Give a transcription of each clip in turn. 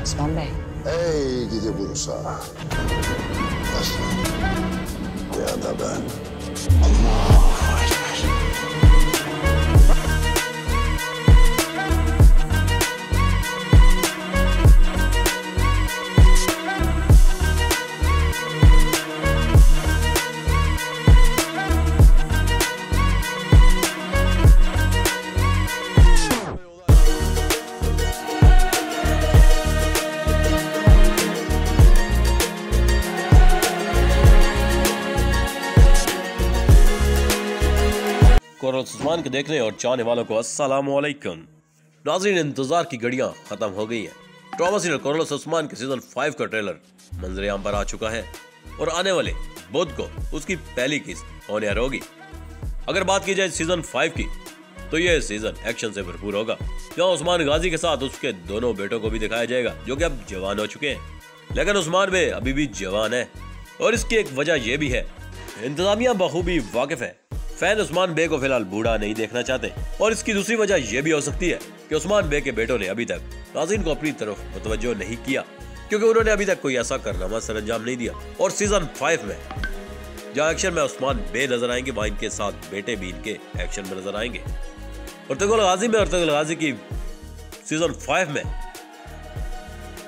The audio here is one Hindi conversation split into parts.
Osman Bey. Ey gidi Bursa. Aslan. Ya da ben. Allahu Ekber. Coral Usman के देखने और चाहने वालों को अस्सलाम वालेकुम। नाज़रीन, इंतजार की घड़ियां खत्म हो गई हैं। ड्रामा सीरियल कोरल उस्मान के सीजन 5 का ट्रेलर मंजर-ए-आम पर आ चुका है और आने वाले बुध को उसकी पहली किस्त ऑन एयर होगी। अगर बात की जाए सीजन 5 की, तो यह सीजन एक्शन से भरपूर होगा। यहाँ उस्मान गाजी के साथ उसके दोनों बेटों को भी दिखाया जाएगा, जो कि अब जवान हो चुके हैं। लेकिन उस्मान बे अभी भी जवान है और इसकी एक वजह यह भी है, इंतजामिया बखूबी वाकिफ है, फैन उस्मान बे को फिलहाल बूढ़ा नहीं देखना चाहते। और इसकी दूसरी वजह यह भी हो सकती है कि उस्मान बे के बेटों ने अभी तक नाज़रीन को अपनी तरफ मुतवज्जो नहीं किया, क्योंकि उन्होंने अभी तक कोई ऐसा कारनामा सरअंजाम नहीं दिया। और सीजन 5 में जहाँ एक्शन में उस्मान बे नजर आएंगे, वहाँ इनके साथ बेटे भी इनके एक्शन में नजर आएंगे। अर्तुगरुल गाजी में अर्तुगरुल गाजी की सीजन 5 में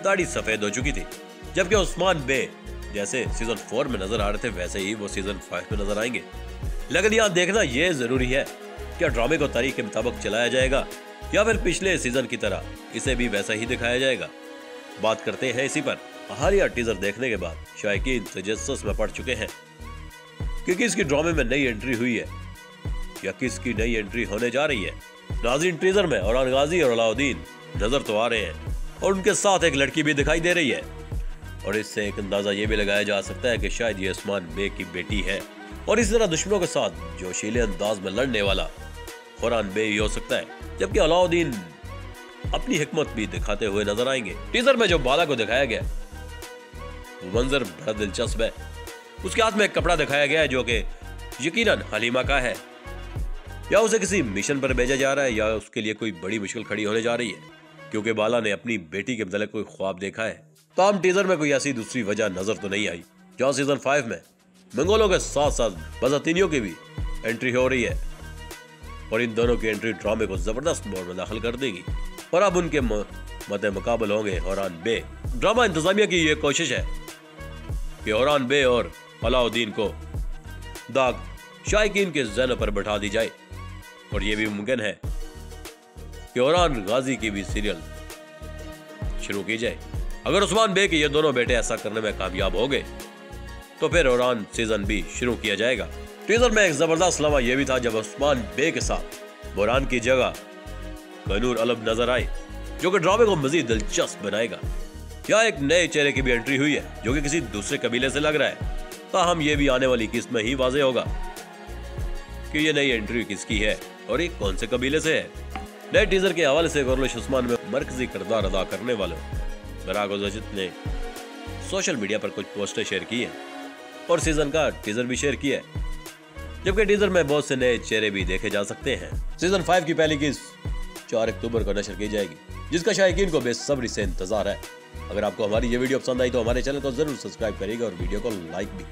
दाढ़ी सफेद हो चुकी थी, जबकि उस्मान बे जैसे सीजन 4 में नजर आ रहे थे, वैसे ही वो सीजन 5 में नजर आएंगे। लेकिन यहाँ देखना यह जरूरी है कि ड्रामे को तारीख के मुताबिक चलाया जाएगा या फिर पिछले सीजन की तरह इसे भी वैसा ही दिखाया जाएगा। बात करते हैं इसी पर। हालिया टीजर देखने के बाद शायकीन तजस्सुस में पड़ चुके हैं कि किसकी ड्रामे में नई एंट्री हुई है या किसकी नई एंट्री होने जा रही है। नाज़रीन, टीजर में औरान गाजी और अलाउद्दीन नजर तो आ रहे हैं और उनके साथ एक लड़की भी दिखाई दे रही है, और इससे एक अंदाजा ये भी लगाया जा सकता है कि शायद ये उस्मान बे की बेटी है और इस तरह दुश्मनों के साथ जोशीले अंदाज में लड़ने वाला खुरान बे ही हो सकता है। जबकि अलाउद्दीन अपनी हिकमत भी दिखाते हुए नजर आएंगे। टीजर में जो बाला को दिखाया गया वो मंजर बड़ा दिलचस्प है। उसके हाथ में एक कपड़ा दिखाया गया है जो कि यकीनन हलीमा का है, या उसे किसी मिशन पर भेजा जा रहा है या उसके लिए कोई बड़ी मुश्किल खड़ी होने जा रही है, क्योंकि बाला ने अपनी बेटी के मतलब कोई ख्वाब देखा है। तो हम टीजर में कोई ऐसी दूसरी वजह नजर तो नहीं आई। जहाँ सीजन 5 में मंगोलों के साथ साथ बज़ातिनियों की भी एंट्री हो रही है और इन दोनों की एंट्री ड्रामे को जबरदस्त मोड़ में दाखिल कर देगी और अब उनके मद्दे मुकाबल होंगे औरान बे। ड्रामा इंतजामिया की यह कोशिश है कि औरान बे और अलाउद्दीन को दाग शायकीन के ज़हन पर बैठा दी जाए, और यह भी मुमकिन है कि औरान गाजी की भी सीरियल शुरू की जाए। अगर उस्मान बे के ये दोनों बेटे ऐसा करने में कामयाब हो गए तो फिर औरान सीजन भी शुरू किया जाएगा। टीजर में एक जबरदस्त लम्हा यह भी था जब उस्मान बे के साथ बोरान की जगह कनूर अलम नजर आए, जो कि ड्रामे को मजीद दिलचस्प बनाएगा। यहाँ एक नए चेहरे की भी एंट्री हुई है जो कि किसी दूसरे कबीले से लग रहा है। ताहम ये भी आने वाली किस्त में ही वाजे होगा कि ये नई एंट्री किसकी है और एक कौन से कबीले से है। नए टीजर के हवाले से कोरल उस्मान में मरकजी किरदार अदा करने वाले बराग अजीत ने सोशल मीडिया पर कुछ पोस्टर शेयर की है और सीजन का टीजर भी शेयर किया है, जबकि टीजर में बहुत से नए चेहरे भी देखे जा सकते हैं। सीजन 5 की पहली किस्त 4 अक्टूबर को नशर की जाएगी, जिसका शायकीन को बेसब्री से इंतजार है। अगर आपको हमारी ये वीडियो पसंद आई तो हमारे चैनल को जरूर सब्सक्राइब करिएगा और वीडियो को लाइक भी।